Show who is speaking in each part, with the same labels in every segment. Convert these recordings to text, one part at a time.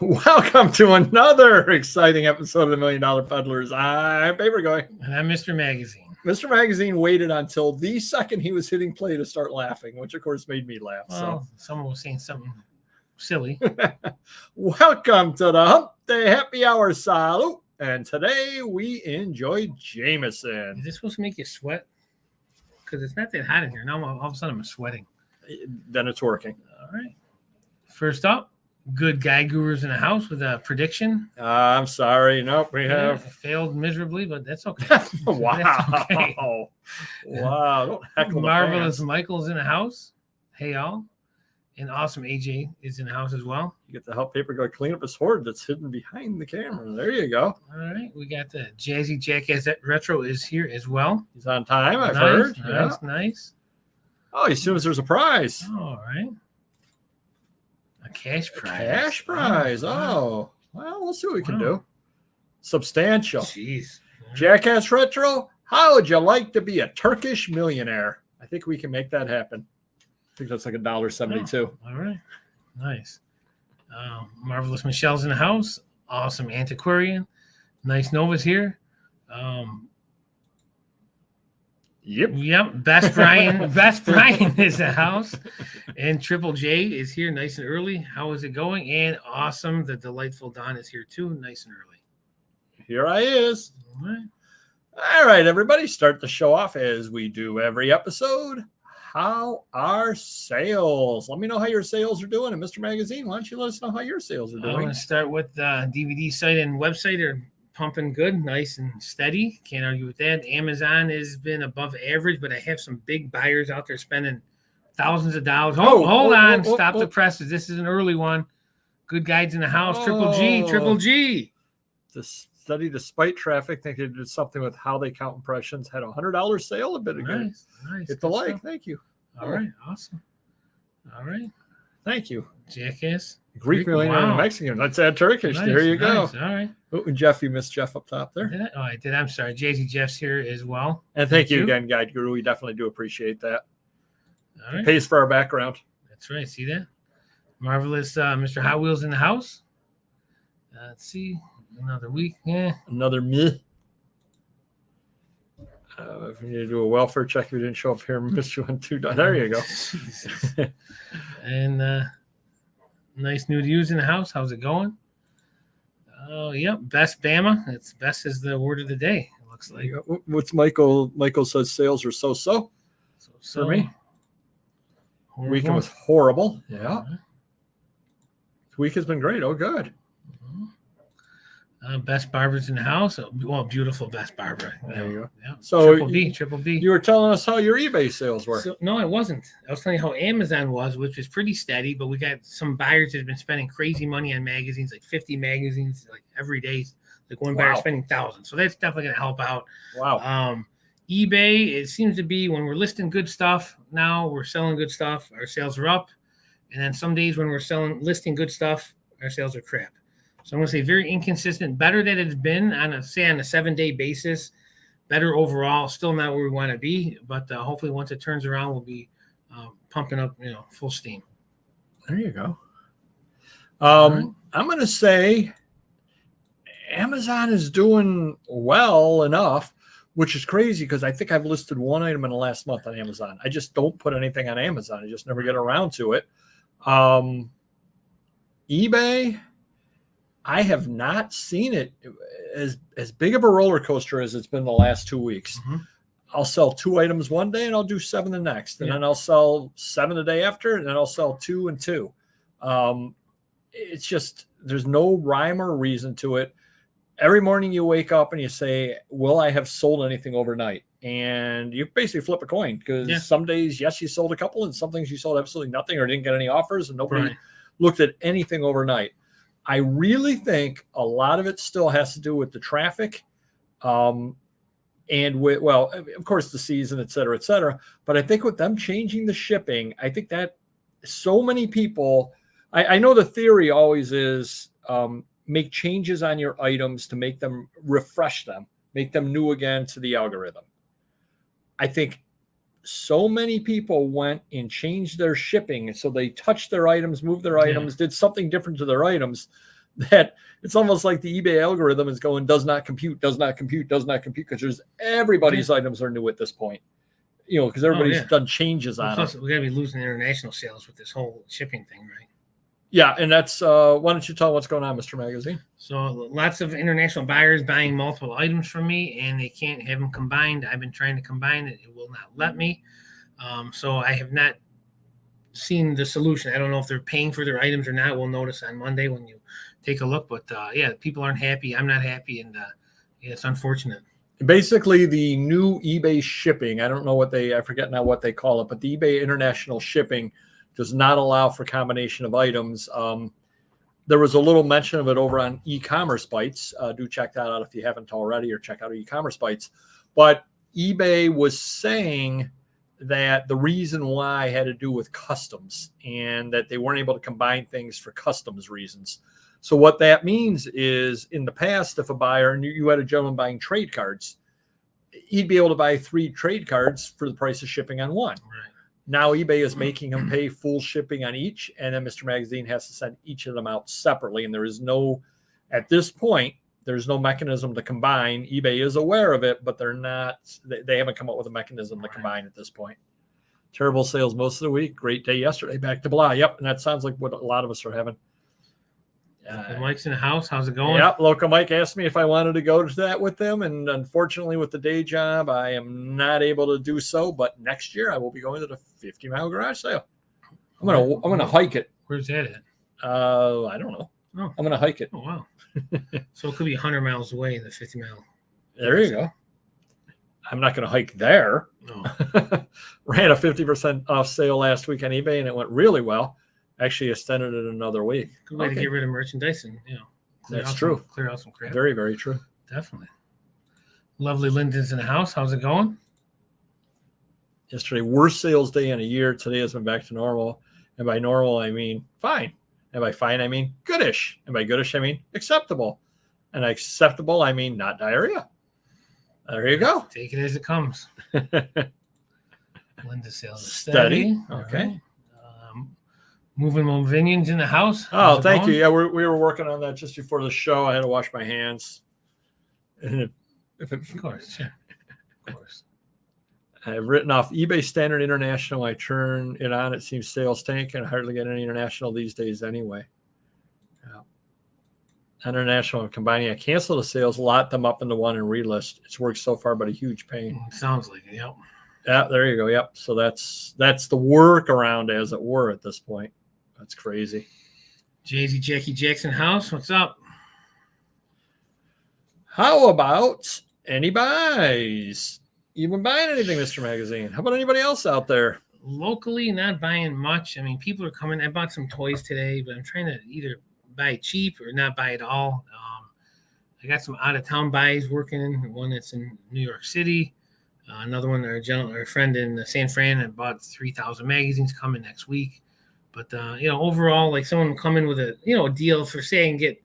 Speaker 1: Welcome to another exciting episode of the $1 Million Peddlers. I'm Paper Guy.
Speaker 2: And I'm Mr. Magazine.
Speaker 1: Mr. Magazine waited until the second he was hitting play to start laughing, which of course made me laugh.
Speaker 2: Well, someone was saying something silly.
Speaker 1: Welcome to the Hump Day Happy Hour Salute. And today we enjoy Jameson.
Speaker 2: Is this supposed to make you sweat? Because it's not that hot in here. Now all of a sudden I'm sweating.
Speaker 1: Then it's working.
Speaker 2: All right. First up, good guy gurus in the house with a prediction.
Speaker 1: I'm sorry. Nope, we have
Speaker 2: failed miserably, but that's okay.
Speaker 1: Wow.
Speaker 2: That's okay.
Speaker 1: Wow. Don't heckle the
Speaker 2: Marvelous
Speaker 1: fans.
Speaker 2: Michael's in the house. Hey, y'all. And awesome AJ is in the house as well.
Speaker 1: You get to help Paper Guy clean up his hoard that's hidden behind the camera. There you go.
Speaker 2: All right. We got the Jazzy Jackass Retro is here as well.
Speaker 1: He's on time, I've heard.
Speaker 2: Nice.
Speaker 1: Oh, he assumes there's a prize.
Speaker 2: All right. A cash prize.
Speaker 1: Cash prize.
Speaker 2: Wow.
Speaker 1: Oh, well, we'll see what we can do. Substantial.
Speaker 2: Jeez.
Speaker 1: Jackass Retro, how would you like to be a Turkish millionaire? I think we can make that happen. I think that's like $1.72.
Speaker 2: Oh, all right. Nice. Marvelous Michelle's in the house. Awesome antiquarian. Nice Nova's here. Yep. Best Brian is in the house. And Triple J is here nice and early. How is it going? And awesome. The delightful Don is here too, nice and early.
Speaker 1: Here I is.
Speaker 2: All right.
Speaker 1: All right, everybody, start the show off as we do every episode. How are sales? Let me know how your sales are doing. And Mr. Magazine, why don't you let us know how your sales are doing?
Speaker 2: I'm going to start with the DVD site and website are pumping good, nice and steady. Can't argue with that. Amazon has been above average, but I have some big buyers out there spending thousands of dollars. Hold on. Stop the presses. This is an early one. Good guides in the house. Triple G.
Speaker 1: The study despite traffic, think they did something with how they count impressions. Had a $100 sale a bit ago.
Speaker 2: Nice.
Speaker 1: Hit the like. Thank you.
Speaker 2: All right. Awesome. All right.
Speaker 1: Thank you.
Speaker 2: Jackass.
Speaker 1: Greek millionaire and Mexican. Let's add Turkish.
Speaker 2: Nice,
Speaker 1: there you go.
Speaker 2: All right.
Speaker 1: Oh, and Jeff, you missed Jeff up top there.
Speaker 2: Did I? Oh, I did. I'm sorry. Jay-Z Jeff's here as well.
Speaker 1: And thank you again, Guide Guru. We definitely do appreciate that.
Speaker 2: All right.
Speaker 1: It pays for our background.
Speaker 2: That's right. See that? Marvelous Mr. Hot Wheels in the house. Let's see. Another week. Yeah.
Speaker 1: Another me. If you need to do a welfare check, if you didn't show up here, missed you on 2. There you go.
Speaker 2: And nice new news in the house. How's it going? Oh, yep. Best Bama. It's best is the word of the day. It looks like.
Speaker 1: What's Michael? Michael says sales are so for me.
Speaker 2: Horrible.
Speaker 1: Weekend was horrible. Yeah.
Speaker 2: Right.
Speaker 1: This week has been great. Oh, good.
Speaker 2: Best Barbara's in the house. Well, beautiful Best Barbara.
Speaker 1: There you go.
Speaker 2: Yeah.
Speaker 1: So
Speaker 2: Triple B.
Speaker 1: You were telling us how your eBay sales were.
Speaker 2: No, I wasn't. I was telling you how Amazon was, which was pretty steady, but we got some buyers that have been spending crazy money on magazines, like 50 magazines, like every day. Like one buyer spending thousands. So that's definitely going to help out.
Speaker 1: Wow.
Speaker 2: eBay, it seems to be when we're listing good stuff, now we're selling good stuff, our sales are up. And then some days when we're listing good stuff, our sales are crap. So I'm going to say very inconsistent, better than it's been on a 7-day basis, better overall, still not where we want to be, but hopefully once it turns around, we'll be pumping up, full steam.
Speaker 1: There you go. I'm going to say Amazon is doing well enough, which is crazy because I think I've listed one item in the last month on Amazon. I just don't put anything on Amazon. I just never get around to it. eBay, I have not seen it as big of a roller coaster as it's been the last 2 weeks. Mm-hmm. I'll sell 2 items one day and I'll do 7 the next. And then I'll sell 7 the day after, and then I'll sell 2 and 2. It's just, there's no rhyme or reason to it. Every morning you wake up and you say, will I have sold anything overnight? And you basically flip a coin because some days, yes, you sold a couple, and some things you sold absolutely nothing or didn't get any offers, and nobody looked at anything overnight. I really think a lot of it still has to do with the traffic and with, of course, the season, et cetera. But I think with them changing the shipping, I think that so many people, I know the theory always is make changes on your items to make them, refresh them, make them new again to the algorithm. I think so many people went and changed their shipping. And so they touched their items, moved their items, did something different to their items that it's almost like the eBay algorithm is going, does not compute, because everybody's items are new at this point. Because everybody's done changes on
Speaker 2: plus,
Speaker 1: it.
Speaker 2: We got to be losing international sales with this whole shipping thing, right?
Speaker 1: Yeah, and that's why don't you tell what's going on, Mr. Magazine?
Speaker 2: So lots of international buyers buying multiple items from me, and they can't have them combined. I've been trying to combine it; it will not let me. So I have not seen the solution. I don't know if they're paying for their items or not. We'll notice on Monday when you take a look. But people aren't happy. I'm not happy, and it's unfortunate.
Speaker 1: Basically, the new eBay shipping, I don't know I forget now what they call it, but the eBay international shipping does not allow for combination of items. There was a little mention of it over on e-commerce bites. Do check that out if you haven't already, or check out e-commerce bites. But eBay was saying that the reason why had to do with customs, and that they weren't able to combine things for customs reasons. So what that means is, in the past, if a buyer, and you had a gentleman buying trade cards, he'd be able to buy 3 trade cards for the price of shipping on one.
Speaker 2: Right.
Speaker 1: Now eBay is making him pay full shipping on each, and then Mr. Magazine has to send each of them out separately. And there is at this point, there's no mechanism to combine. eBay is aware of it, but they haven't come up with a mechanism to combine at this point. Terrible sales most of the week. Great day yesterday. Back to blah. Yep. And that sounds like what a lot of us are having.
Speaker 2: Mike's in the house. How's it going?
Speaker 1: Yep. Local Mike asked me if I wanted to go to that with them. And unfortunately, with the day job, I am not able to do so. But next year, I will be going to the 50-mile garage sale. I'm gonna hike it.
Speaker 2: Where's that at?
Speaker 1: I don't know.
Speaker 2: Oh.
Speaker 1: I'm gonna hike it.
Speaker 2: Oh, wow. So it could be 100 miles away in the 50-mile.
Speaker 1: There you go. I'm not going to hike there.
Speaker 2: No.
Speaker 1: Ran a 50% off sale last week on eBay, and it went really well. Actually extended it another week.
Speaker 2: Good way to get rid of merchandise and,
Speaker 1: That's true.
Speaker 2: Clear out some crap.
Speaker 1: Very, very true.
Speaker 2: Definitely. Lovely Lyndon's in the house. How's it going?
Speaker 1: Yesterday, worst sales day in a year. Today has been back to normal. And by normal, I mean fine. And by fine, I mean goodish. And by goodish, I mean acceptable. And acceptable, I mean not diarrhea. There you go.
Speaker 2: Take it as it comes. Linda's sales is steady.
Speaker 1: Okay.
Speaker 2: Right. Moving Movinions in the house.
Speaker 1: Oh, thank you. Yeah, we were working on that just before the show. I had to wash my hands. And
Speaker 2: of course, yeah. Of course.
Speaker 1: I've written off eBay Standard International. I turn it on. It seems sales tank, and I hardly get any international these days anyway. Yeah. International and combining. I cancel the sales, lot them up into one, and relist. It's worked so far, but a huge pain.
Speaker 2: Sounds like it. Yep.
Speaker 1: Yeah, there you go. Yep. So that's the workaround, as it were, at this point. That's crazy.
Speaker 2: Jay-Z Jackie Jackson house. What's up?
Speaker 1: How about any buys? You been buying anything, Mr. Magazine? How about anybody else out there?
Speaker 2: Locally, not buying much. I mean, people are coming. I bought some toys today, but I'm trying to either buy cheap or not buy at all. I got some out-of-town buys working. One that's in New York City. Another one, our friend in San Fran, and bought 3,000 magazines coming next week. But overall, like someone will come in with a deal for say and get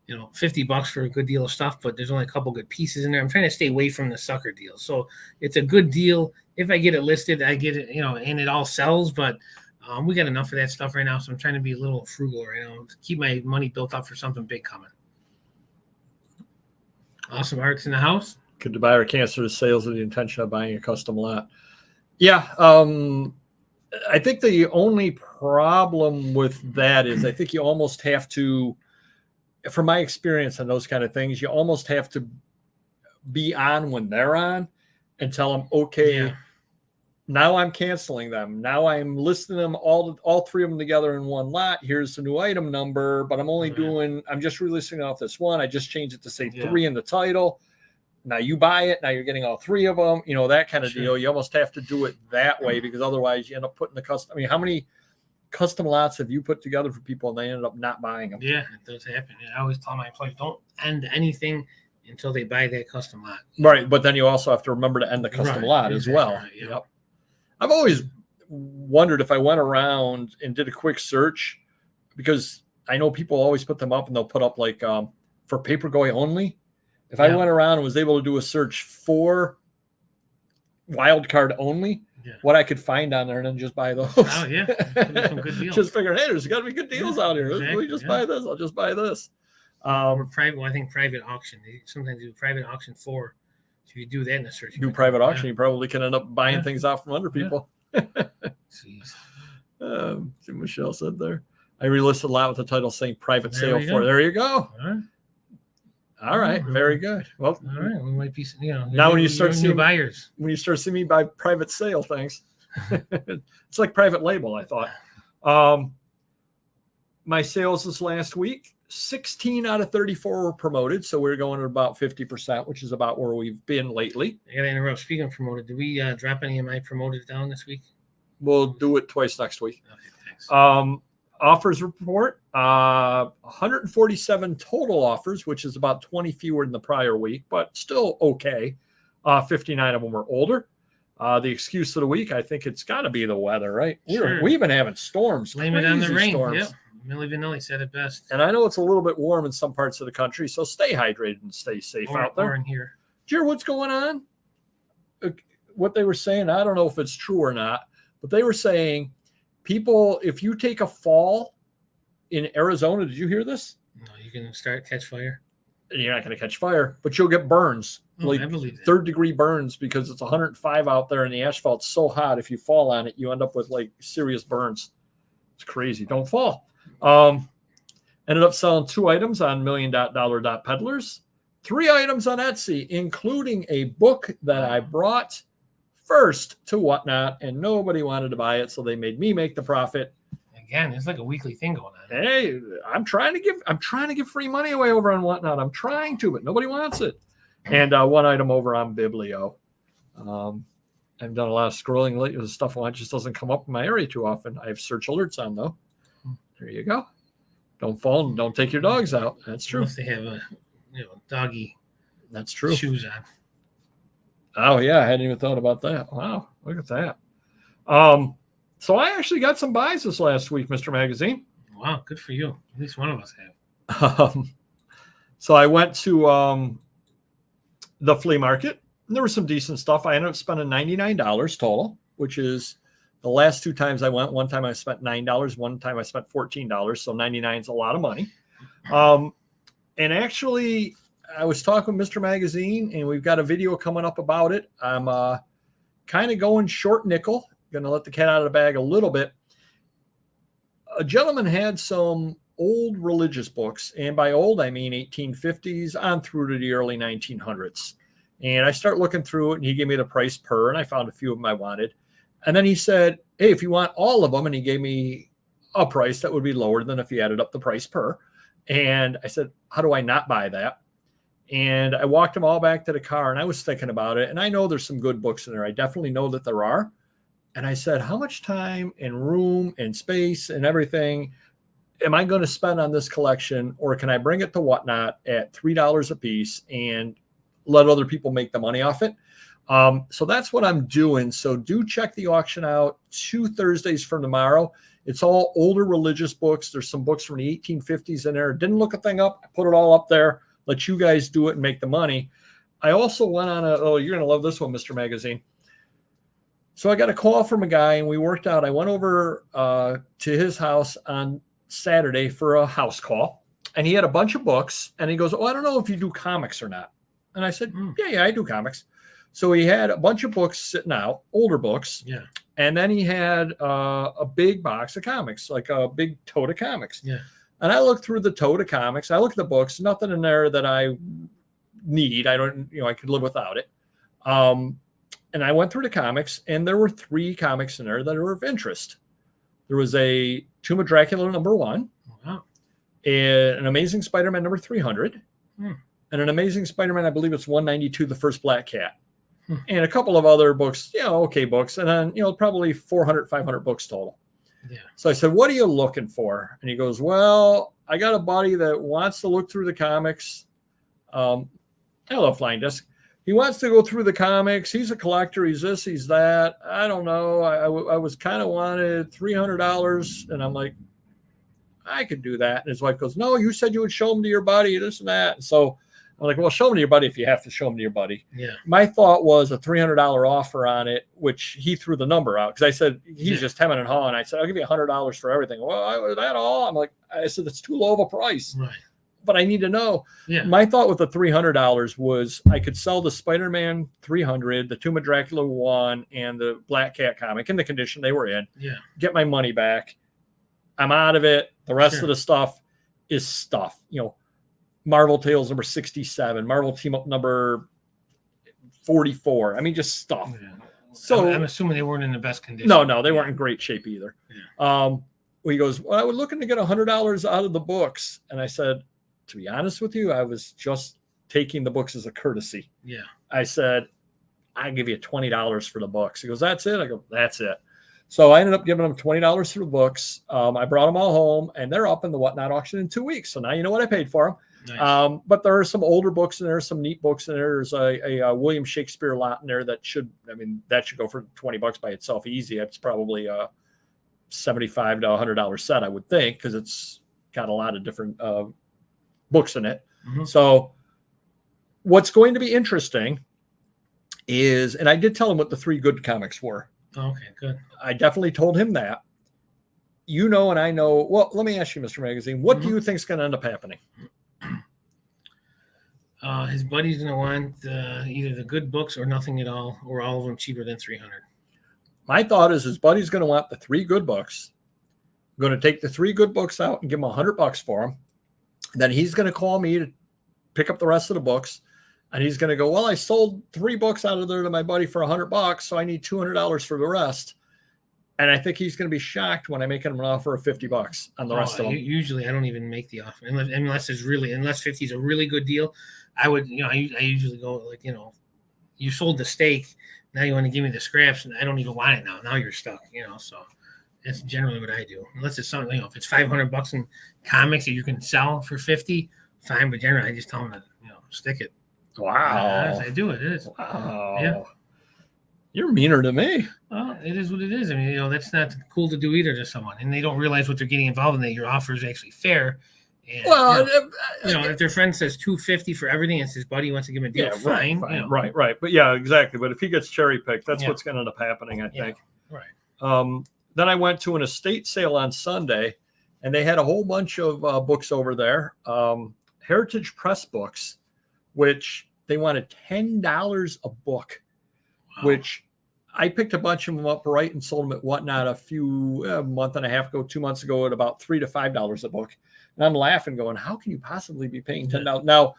Speaker 2: $50 for a good deal of stuff, but there's only a couple good pieces in there. I'm trying to stay away from the sucker deals. So it's a good deal. If I get it listed, I get it, and it all sells. But we got enough of that stuff right now, so I'm trying to be a little frugal right now to keep my money built up for something big coming. Awesome Art's in the house.
Speaker 1: Could the buyer cancel the sales with the intention of buying a custom lot? Yeah. I think the only problem with that is I think you almost have to, from my experience on those kind of ththings, you almost have to be on when they're on and tell them, okay, now I'm canceling them. Now I'm listing them all 3 of them together in one lot. Here's the new item number, but I'm only I'm just releasing off this one. I just changed it to say 3 in the title. Now you buy it. Now you're getting all 3 of them, that kind of deal. You almost have to do it that way because otherwise you end up putting the custom. I mean, how many custom lots have you put together for people and they ended up not buying them?
Speaker 2: Yeah, it does happen. I always tell my employees, don't end anything until they buy that custom lot.
Speaker 1: Right. But then you also have to remember to end the custom lot as well. Right, yep. I've always wondered if I went around and did a quick search, because I know people always put them up and they'll put up like for Paperboy only. If I went around and was able to do a search for wild card only, what I could find on there and then just buy those.
Speaker 2: Oh, yeah. Some good deals.
Speaker 1: Just figuring, hey, there's got to be good deals out here.
Speaker 2: Exactly.
Speaker 1: Let me just buy this. I'll just buy this.
Speaker 2: Or private. Well, I think private auction. They sometimes do private auction for. So if you do that in a search,
Speaker 1: do private auction, you probably can end up buying things out from under people.
Speaker 2: Jeez.
Speaker 1: See what Michelle said there. I relisted a lot with the title saying private sale for. There you go. All right. Very good. Well,
Speaker 2: all right. We might be,
Speaker 1: now when you start seeing
Speaker 2: new buyers,
Speaker 1: when you start seeing me buy private sale things, it's like private label. I thought. My sales this last week, 16 out of 34 were promoted. So we're going at about 50%, which is about where we've been lately.
Speaker 2: I got to interrupt. Speaking of promoted, did we drop any of my promoted down this week?
Speaker 1: We'll do it twice next week.
Speaker 2: Okay, thanks.
Speaker 1: Offers report, 147 total offers, which is about 20 fewer than the prior week, but still okay. 59 of them were older. The excuse of the week, I think it's got to be the weather, right?
Speaker 2: Sure.
Speaker 1: We've been having storms.
Speaker 2: Blame it on the rain.
Speaker 1: Storms.
Speaker 2: Yep. Millie Vanilli said it best.
Speaker 1: And I know it's a little bit warm in some parts of the country, so stay hydrated and stay safe out there.
Speaker 2: Or in here.
Speaker 1: Do you hear what's going on? What they were saying, I don't know if it's true or not, but they were saying people, if you take a fall in Arizona, did you hear this?
Speaker 2: No, you can catch fire.
Speaker 1: You're not going to catch fire, but you'll get burns,
Speaker 2: I believe that.
Speaker 1: 3rd-degree burns, because it's 105 out there and the asphalt's so hot. If you fall on it, you end up with like serious burns. It's crazy. Don't fall. Ended up selling 2 items on million.dollar.peddlers, 3 items on Etsy, including a book that I brought first to Whatnot, and nobody wanted to buy it, so they made me make the profit.
Speaker 2: Again, it's like a weekly thing going on.
Speaker 1: Hey, I'm trying to give free money away over on Whatnot. I'm trying to, but nobody wants it. And 1 item over on Biblio. I've done a lot of scrolling lately. The stuff just doesn't come up in my area too often. I have search alerts on though. There you go. Don't fall and don't take your dogs out. That's true.
Speaker 2: Unless they have a doggy.
Speaker 1: That's true.
Speaker 2: Shoes on.
Speaker 1: Oh yeah, I hadn't even thought about that. Wow, look at that. So I actually got some buys this last week, Mr. Magazine.
Speaker 2: Wow, good for you. At least one of us have.
Speaker 1: So I went to the flea market, and there was some decent stuff. I ended up spending $99 total, which is the last 2 times I went. One time I spent $9, one time I spent $14. So 99 is a lot of money. And actually, I was talking with Mr. Magazine, and we've got a video coming up about it. I'm kind of going short nickel. Going to let the cat out of the bag a little bit. A gentleman had some old religious books, and by old I mean 1850s on through to the early 1900s. And I start looking through it, and he gave me the price per, and I found a few of them I wanted. And then he said, hey, if you want all of them, and he gave me a price that would be lower than if you added up the price per. And I said, how do I not buy that? And I walked them all back to the car, and I was thinking about it. And I know there's some good books in there. I definitely know that there are. And I said, how much time and room and space and everything am I going to spend on this collection? Or can I bring it to Whatnot at $3 a piece and let other people make the money off it? So that's what I'm doing. So do check the auction out 2 Thursdays from tomorrow. It's all older religious books. There's some books from the 1850s in there. Didn't look a thing up. I put it all up there. Let you guys do it and make the money. I also went on you're going to love this one, Mr. Magazine. So I got a call from a guy, and we worked out. I went over to his house on Saturday for a house call, and he had a bunch of books, and he goes, I don't know if you do comics or not. And I said, yeah, I do comics. So he had a bunch of books sitting out, older books.
Speaker 2: Yeah.
Speaker 1: And then he had a big box of comics, like a big tote of comics.
Speaker 2: Yeah.
Speaker 1: And I looked through the tote of comics. I looked at the books, nothing in there that I need. I don't, I could live without it. And I went through the comics, and there were 3 comics in there that were of interest. There was a Tomb of Dracula #1,
Speaker 2: wow,
Speaker 1: an Amazing Spider-Man #300, and an Amazing Spider-Man, I believe it's 192, The First Black Cat, and a couple of other books, okay books, and then, probably 400, 500 books total.
Speaker 2: Yeah.
Speaker 1: So I said, what are you looking for? And he goes, well, I got a buddy that wants to look through the comics. I love Flying Disc. He wants to go through the comics. He's a collector. He's this, he's that. I don't know. I was kind of wanted $300. And I'm like, I could do that. And his wife goes, no, you said you would show them to your buddy, this and that. And so I'm like, well, show them to your buddy if you have to show them to your buddy.
Speaker 2: Yeah.
Speaker 1: My thought was a $300 offer on it, which he threw the number out. Because I said, he's just hemming and hawing. I said, I'll give you $100 for everything. Well, was that all? I'm like, I said, that's too low of a price.
Speaker 2: Right.
Speaker 1: but I need to know.
Speaker 2: Yeah.
Speaker 1: My thought with the $300 was I could sell the Spider-Man 300, the Tomb of Dracula 1, and the Black Cat comic in the condition they were in.
Speaker 2: Yeah.
Speaker 1: Get my money back. I'm out of it. The rest
Speaker 2: Sure.
Speaker 1: of the stuff is stuff. Marvel Tales number 67, Marvel Team Up number 44. I mean, just stuff.
Speaker 2: Yeah.
Speaker 1: So
Speaker 2: I'm assuming they weren't in the best condition.
Speaker 1: No, they weren't in great shape either.
Speaker 2: Yeah.
Speaker 1: He goes, well, I was looking to get $100 out of the books. And I said, to be honest with you, I was just taking the books as a courtesy.
Speaker 2: Yeah.
Speaker 1: I said, I give you $20 for the books. He goes, that's it? I go, that's it. So I ended up giving them $20 for the books. I brought them all home, and they're up in the Whatnot auction in 2 weeks. So now you know what I paid for them.
Speaker 2: Nice.
Speaker 1: But there are some older books in there, some neat books in there. There's a William Shakespeare lot in there that should go for $20 by itself easy. It's probably a $75 to $100 set, I would think, because it's got a lot of different books in it.
Speaker 2: Mm-hmm.
Speaker 1: So what's going to be interesting is, and I did tell him what the 3 good comics were.
Speaker 2: Okay, good.
Speaker 1: I definitely told him that. And I know. Well, let me ask you, Mr. Magazine, what do you think is going to end up happening?
Speaker 2: His buddy's going to want either the good books or nothing at all, or all of them cheaper than $300.
Speaker 1: My thought is his buddy's going to want the 3 good books. I'm going to take the 3 good books out and give him $100 for them. Then he's going to call me to pick up the rest of the books. And he's going to go, well, I sold 3 books out of there to my buddy for $100, so I need $200 for the rest. And I think he's going to be shocked when I make him an offer of $50 on the rest of them.
Speaker 2: Usually, I don't even make the offer unless 50 is a really good deal. I would, I usually go like, you sold the steak, now you want to give me the scraps, and I don't even want it now. Now you're stuck, So that's generally what I do. Unless it's something, if it's $500 in comics that you can sell for $50, fine. But generally, I just tell them to, stick it.
Speaker 1: Wow.
Speaker 2: I do it. It is.
Speaker 1: Wow.
Speaker 2: Yeah.
Speaker 1: You're meaner to me.
Speaker 2: Well, it is what it is. I mean, that's not cool to do either to someone. And they don't realize what they're getting involved in, that your offer is actually fair. And,
Speaker 1: well,
Speaker 2: if their friend says $250 for everything and his buddy wants to give him a deal, fine.
Speaker 1: Right. But yeah, exactly. But if he gets cherry picked, that's what's going to end up happening, I think.
Speaker 2: Right.
Speaker 1: Then I went to an estate sale on Sunday, and they had a whole bunch of books over there. Heritage Press books, which they wanted $10 a book, which I picked a bunch of them up right and sold them at Whatnot a month and a half ago, 2 months ago, at about $3 to $5 a book. And I'm laughing, going, how can you possibly be paying $10? Now,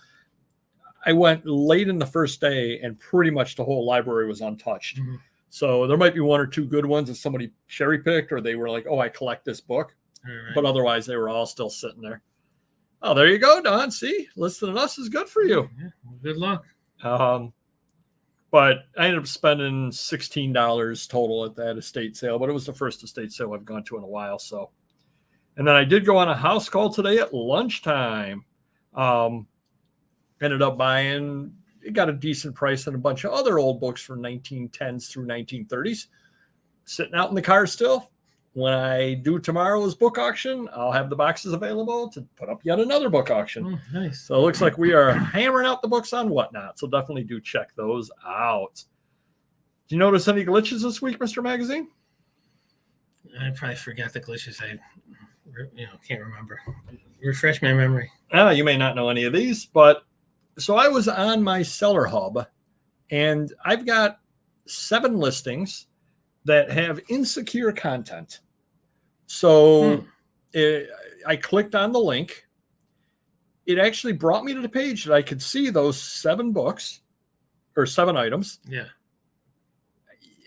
Speaker 1: I went late in the first day, and pretty much the whole library was untouched.
Speaker 2: Mm-hmm.
Speaker 1: So there might be 1 or 2 good ones that somebody cherry picked, or they were like, oh, I collect this book.
Speaker 2: Right.
Speaker 1: But otherwise, they were all still sitting there. Oh, there you go, Don. See, listening to us is good for you.
Speaker 2: Yeah, well, good luck.
Speaker 1: But I ended up spending $16 total at that estate sale. But it was the first estate sale I've gone to in a while. So, and then I did go on a house call today at lunchtime. Ended up buying. It got a decent price on a bunch of other old books from 1910s through 1930s. Sitting out in the car still. When I do tomorrow's book auction, I'll have the boxes available to put up yet another book auction.
Speaker 2: Oh, nice.
Speaker 1: So it looks like we are hammering out the books on Whatnot. So definitely do check those out. Do you notice any glitches this week, Mr. Magazine?
Speaker 2: I probably forgot the glitches. I can't remember. Refresh my memory.
Speaker 1: You may not know any of these, but so I was on my seller hub, and I've got 7 listings that have insecure content. So I clicked on the link. It actually brought me to the page that I could see those 7 books or 7 items.
Speaker 2: Yeah.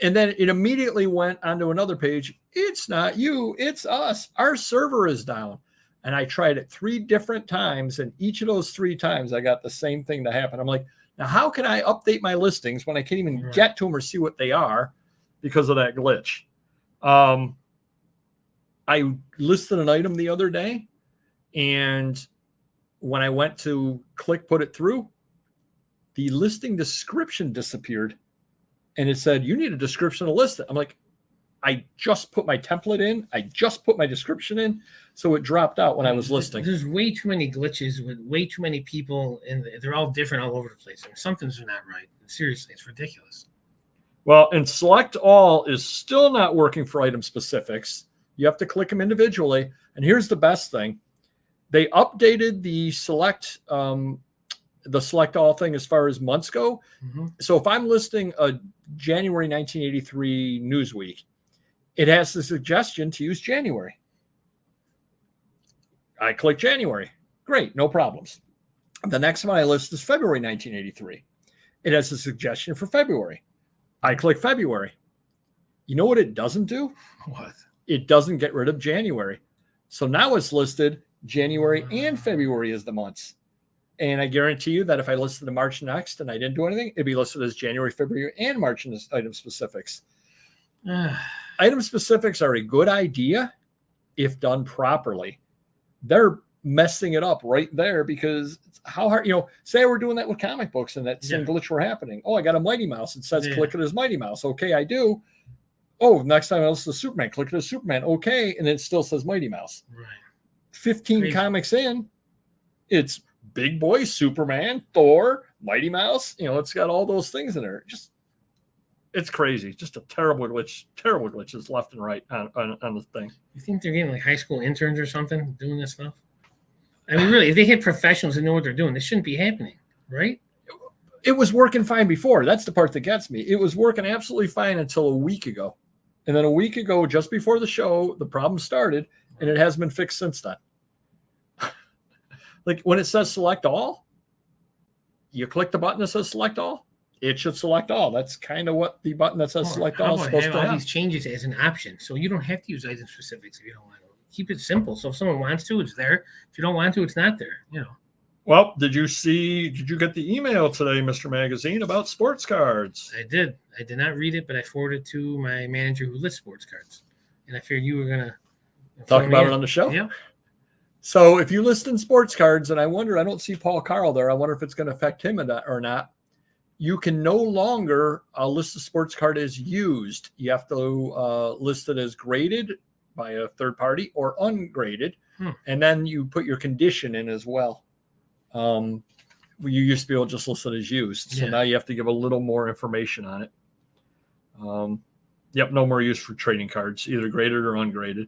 Speaker 1: And then it immediately went onto another page. It's not you, it's us. Our server is down. And I tried it 3 different times. And each of those 3 times, I got the same thing to happen. I'm like, now how can I update my listings when I can't even get to them or see what they are because of that glitch? I listed an item the other day, and when I went to click put it through, the listing description disappeared, and it said, you need a description to list it. I'm like, I just put my template in. I just put my description in. So it dropped out when I was listing.
Speaker 2: There's way too many glitches with way too many people, and they're all different all over the place. I mean, something's not right. Seriously, it's ridiculous.
Speaker 1: Well, and select all is still not working for item specifics. You have to click them individually. And here's the best thing. They updated the select all thing as far as months go.
Speaker 2: Mm-hmm.
Speaker 1: So if I'm listing a January 1983 Newsweek, it has the suggestion to use January. I click January. Great, no problems. The next one I list is February 1983. It has a suggestion for February. I click February. You know what it doesn't do?
Speaker 2: What?
Speaker 1: It doesn't get rid of January. So now it's listed January and February as the months. And I guarantee you that if I listed the March next and I didn't do anything, it'd be listed as January, February, and March in this item specifics. Item specifics are a good idea if done properly. They're messing it up right there because how hard, say we're doing that with comic books and that same glitch were happening. Oh, I got a Mighty Mouse. It says click it as Mighty Mouse. Okay, I do. Oh, next time I listen to Superman, click it as Superman. Okay, and it still says Mighty Mouse.
Speaker 2: Right.
Speaker 1: 15
Speaker 2: Crazy.
Speaker 1: Comics in, it's Big Boy, Superman, Thor, Mighty Mouse. It's got all those things in there. It's crazy. Just a terrible glitches left and right on the thing.
Speaker 2: You think they're getting like high school interns or something doing this stuff? I mean, really, if they hit professionals and know what they're doing, this shouldn't be happening, right?
Speaker 1: It was working fine before. That's the part that gets me. It was working absolutely fine until a week ago. And then a week ago, just before the show, the problem started, and it hasn't been fixed since then. Like when it says select all, you click the button that says select all, it should select all. That's kind of what the button that says select all is supposed to
Speaker 2: have.
Speaker 1: have.
Speaker 2: These changes as an option, so you don't have to use item specifics if you don't want to. Keep it simple. So if someone wants to, it's there. If you don't want to, it's not there.
Speaker 1: Well, did you get the email today, Mr. Magazine, about sports cards?
Speaker 2: I did. I did not read it, but I forwarded it to my manager who lists sports cards. And I figured you were going to
Speaker 1: talk about it on the show.
Speaker 2: Yeah.
Speaker 1: So if you list in sports cards, and I don't see Paul Carl there. I wonder if it's going to affect him or not. You can no longer list the sports card as used. You have to list it as graded by a third party or ungraded. And then you put your condition in as well. You used to be able to just list it as used. So now you have to give a little more information on it. No more use for trading cards, either graded or ungraded.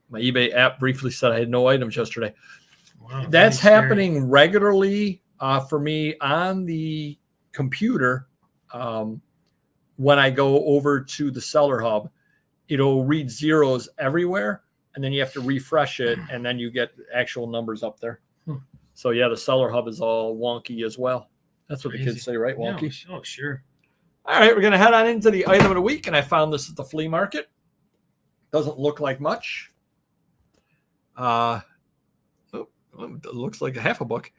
Speaker 1: My eBay app briefly said I had no items yesterday.
Speaker 2: Wow,
Speaker 1: that's happening regularly for me on the computer. When I go over to the Seller Hub, it'll read zeros everywhere, and then you have to refresh it, and then you get actual numbers up there. So, the Seller Hub is all wonky as well. That's what the kids say, right? Wonky.
Speaker 2: Yeah, oh, sure.
Speaker 1: All right, we're going to head on into the item of the week, and I found this at the flea market. Doesn't look like much. It looks like a half a book.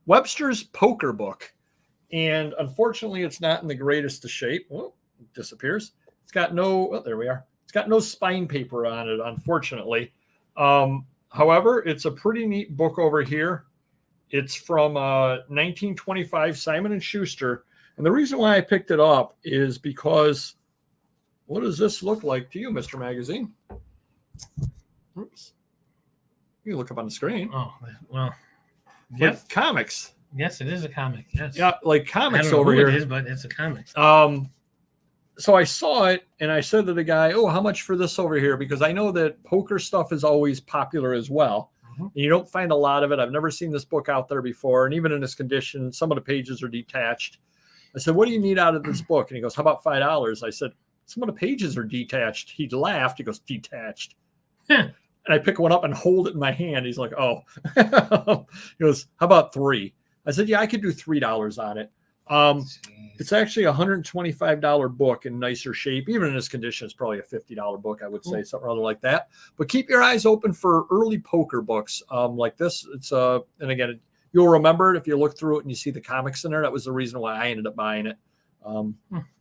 Speaker 1: Webster's Poker Book. And unfortunately, it's not in the greatest of shape. Oh, it disappears. It's got there we are. It's got no spine paper on it, unfortunately. However, it's a pretty neat book over here. It's from 1925, Simon & Schuster. And the reason why I picked it up is because what does this look like to you, Mr. Magazine? Oops. You can look up on the screen.
Speaker 2: Oh, well.
Speaker 1: Yep. Comics.
Speaker 2: Yes, it is a comic. Yes.
Speaker 1: Yeah, like comics
Speaker 2: I don't know
Speaker 1: over
Speaker 2: who
Speaker 1: here.
Speaker 2: It is, but it's a comic.
Speaker 1: So I saw it and I said to the guy, "Oh, how much for this over here?" Because I know that poker stuff is always popular as well. And you don't find a lot of it. I've never seen this book out there before. And even in this condition, some of the pages are detached. I said, "What do you need out of this book?" And he goes, "How about $5?" I said, "Some of the pages are detached." He laughed. He goes, "Detached." And I pick one up and hold it in my hand. He's like, "Oh." He goes, "How about $3?" I said, "Yeah, I could do $3 on it." It's actually a $125 book in nicer shape. Even in this condition, it's probably a $50 book, I would say, something rather like that. But keep your eyes open for early poker books like this. It's and again, you'll remember it if you look through it and you see the comics in there. That was the reason why I ended up buying it.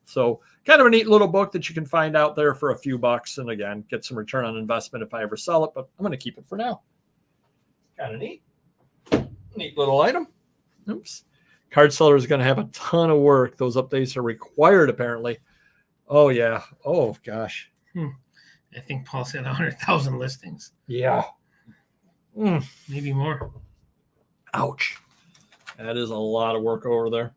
Speaker 1: So kind of a neat little book that you can find out there for a few bucks. And again, get some return on investment if I ever sell it. But I'm going to keep it for now. Kind of neat. Neat little item. Oops. Card seller is going to have a ton of work. Those updates are required, apparently. Oh, yeah. Oh, gosh.
Speaker 2: I think Paul said 100,000 listings.
Speaker 1: Yeah.
Speaker 2: Maybe more.
Speaker 1: Ouch. That is a lot of work over there.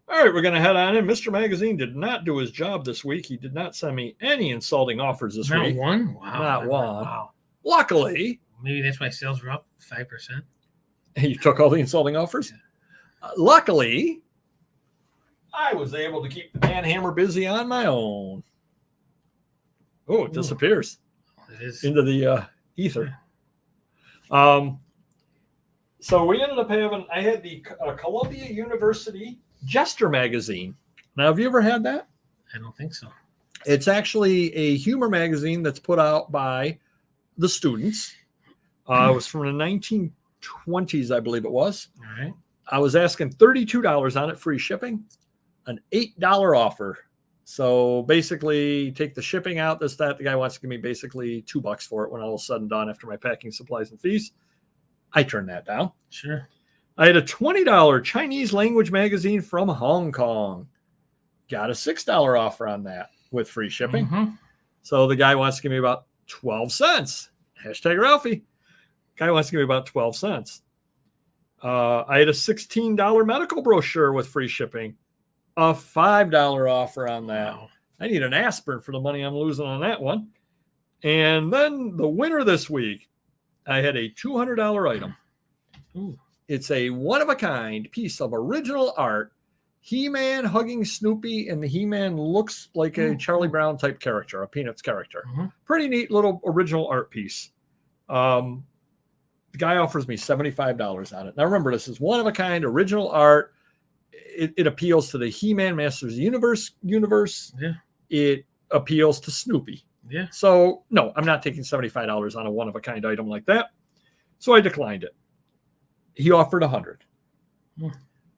Speaker 1: All right, we're going to head on in. Mr. Magazine did not do his job this week. He did not send me any insulting offers this week.
Speaker 2: Not one? Wow.
Speaker 1: Not one.
Speaker 2: Wow.
Speaker 1: Luckily,
Speaker 2: Maybe that's why sales were up 5%.
Speaker 1: you took all the insulting offers. Luckily, I was able to keep the panhammer busy on my own. Oh, it disappears
Speaker 2: It is.
Speaker 1: into the ether. So we ended up having, I had the Columbia University Jester magazine. Now, have you ever had that?
Speaker 2: I don't think so.
Speaker 1: It's actually a humor magazine that's put out by the students. It was from the 1920s, I believe it was.
Speaker 2: All right.
Speaker 1: I was asking $32 on it, free shipping, an $8 offer. So basically, take the shipping out, this, that. The guy wants to give me basically $2 for it when all is said and done after my packing supplies and fees. I turned that down.
Speaker 2: Sure.
Speaker 1: I had a $20 Chinese language magazine from Hong Kong. Got a $6 offer on that with free shipping.
Speaker 2: Mm-hmm.
Speaker 1: So the guy wants to give me about 12 cents. Hashtag Ralphie. Guy wants to give me about 12 cents. I had a $16 medical brochure with free shipping. A $5 offer on that.
Speaker 2: Wow.
Speaker 1: I need an aspirin for the money I'm losing on that one. And then the winner this week, I had a $200 item.
Speaker 2: Ooh.
Speaker 1: It's a one-of-a-kind piece of original art. He-Man hugging Snoopy, and the He-Man looks like a Charlie Brown type character, a Peanuts character.
Speaker 2: Mm-hmm.
Speaker 1: Pretty neat little original art piece. The guy offers me $75 on it. Now remember, this is one-of-a-kind original art. It appeals to the He-Man Masters of the universe.
Speaker 2: Yeah.
Speaker 1: It appeals to Snoopy.
Speaker 2: Yeah.
Speaker 1: So, no, I'm not taking $75 on a one-of-a-kind item like that. So I declined it. He offered $100.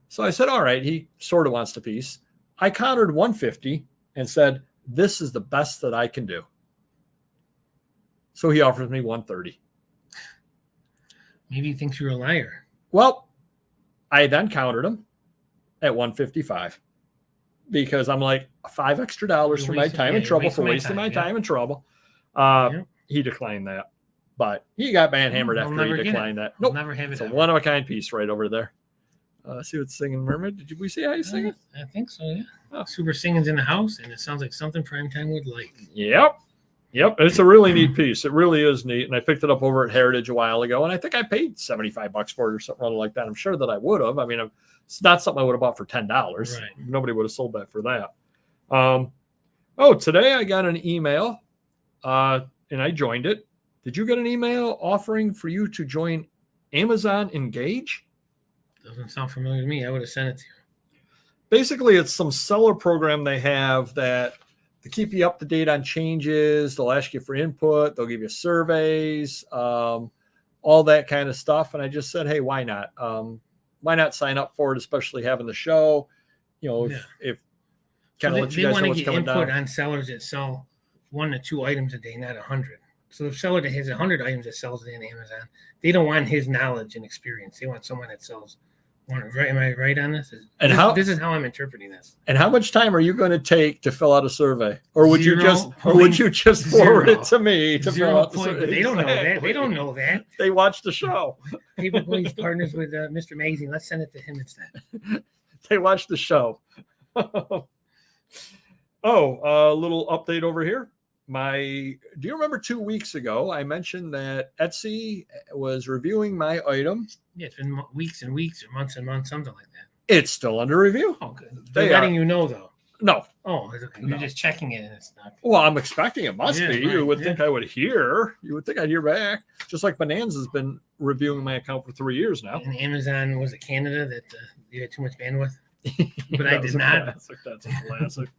Speaker 1: So I said, all right, he sort of wants the piece. I countered $150 and said, this is the best that I can do. So he offers me $130.
Speaker 2: Maybe he thinks you're a liar.
Speaker 1: Well, I then countered him at $155 because I'm like, $5 extra for my time and trouble, for wasting my time and trouble. He declined that, but he got man-hammered after he declined that. Nope.
Speaker 2: Never have it.
Speaker 1: It's a one-of-a-kind piece right over there. See what's singing, Mermaid? Did we see how you sing it?
Speaker 2: I think so, yeah. Oh, Super Singing's in the house, and it sounds like something Primetime would like.
Speaker 1: Yep. It's a really neat piece. It really is neat. And I picked it up over at Heritage a while ago, and I think I paid $75 for it or something like that. I'm sure that I would have. I mean, it's not something I would have bought for $10.
Speaker 2: Right.
Speaker 1: Nobody would have sold that for that. Today I got an email, and I joined it. Did you get an email offering for you to join Amazon Engage?
Speaker 2: Doesn't sound familiar to me. I would have sent it to you.
Speaker 1: Basically, it's some seller program they have that to keep you up to date on changes. They'll ask you for input. They'll give you surveys, all that kind of stuff. And I just said, hey, why not? Why not sign up for it, especially having the show? You know, if kind of let you guys know what's coming down.
Speaker 2: They want to get input on sellers that sell 1 to 2 items a day, not 100. So the seller that has 100 items that sells it in Amazon, they don't want his knowledge and experience. They want someone that sells one. Right? Am I right on this? This is how I'm interpreting this.
Speaker 1: And how much time are you going to take to fill out a survey, or would you just forward it to me to fill out the survey?
Speaker 2: They don't know that. They don't know that.
Speaker 1: They watch the show.
Speaker 2: He's partners with Mr. Magazine. Let's send it to him instead.
Speaker 1: They watch the show. A little update over here. Do you remember 2 weeks ago I mentioned that Etsy was reviewing my item?
Speaker 2: Yeah, it's been weeks and weeks or months and months, something like that.
Speaker 1: It's still under review.
Speaker 2: Oh, good. They're letting you know, though.
Speaker 1: No.
Speaker 2: Oh, you're just checking it, and it's not.
Speaker 1: Well, I'm expecting it must be. Right, you would think I would hear. You would think I'd hear back. Just like Bonanza's been reviewing my account for 3 years now.
Speaker 2: And Amazon was it Canada that you had too much bandwidth, but I did not.
Speaker 1: That's a classic.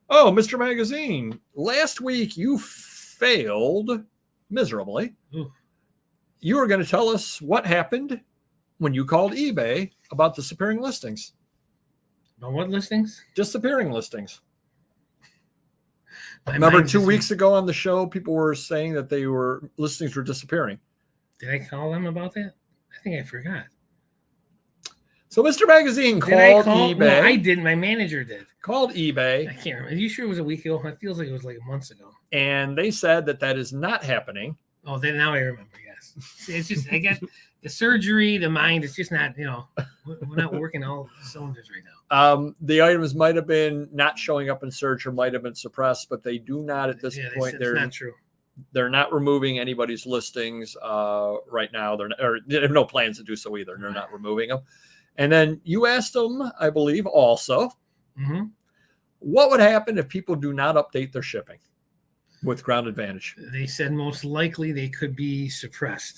Speaker 1: Mr. Magazine, last week you failed miserably.
Speaker 2: Ooh.
Speaker 1: You were going to tell us what happened when you called eBay about disappearing listings.
Speaker 2: About what listings?
Speaker 1: Disappearing listings. Remember 2 weeks ago on the show, people were saying that listings were disappearing.
Speaker 2: Did I call them about that? I think I forgot.
Speaker 1: So Mr. Magazine called eBay.
Speaker 2: No, I didn't. My manager did.
Speaker 1: Called eBay.
Speaker 2: I can't remember. Are you sure it was a week ago? It feels like it was like months ago.
Speaker 1: And they said that is not happening.
Speaker 2: Oh, then now I remember. Yes, it's just I guess the surgery, the mind, it's just not. We're not working all cylinders right now.
Speaker 1: The items might have been not showing up in search or might have been suppressed, but they do not at this point.
Speaker 2: It's not true.
Speaker 1: They're not removing anybody's listings right now. They have no plans to do so either. They're not removing them. And then you asked them, I believe, also, what would happen if people do not update their shipping with Ground Advantage?
Speaker 2: They said most likely they could be suppressed.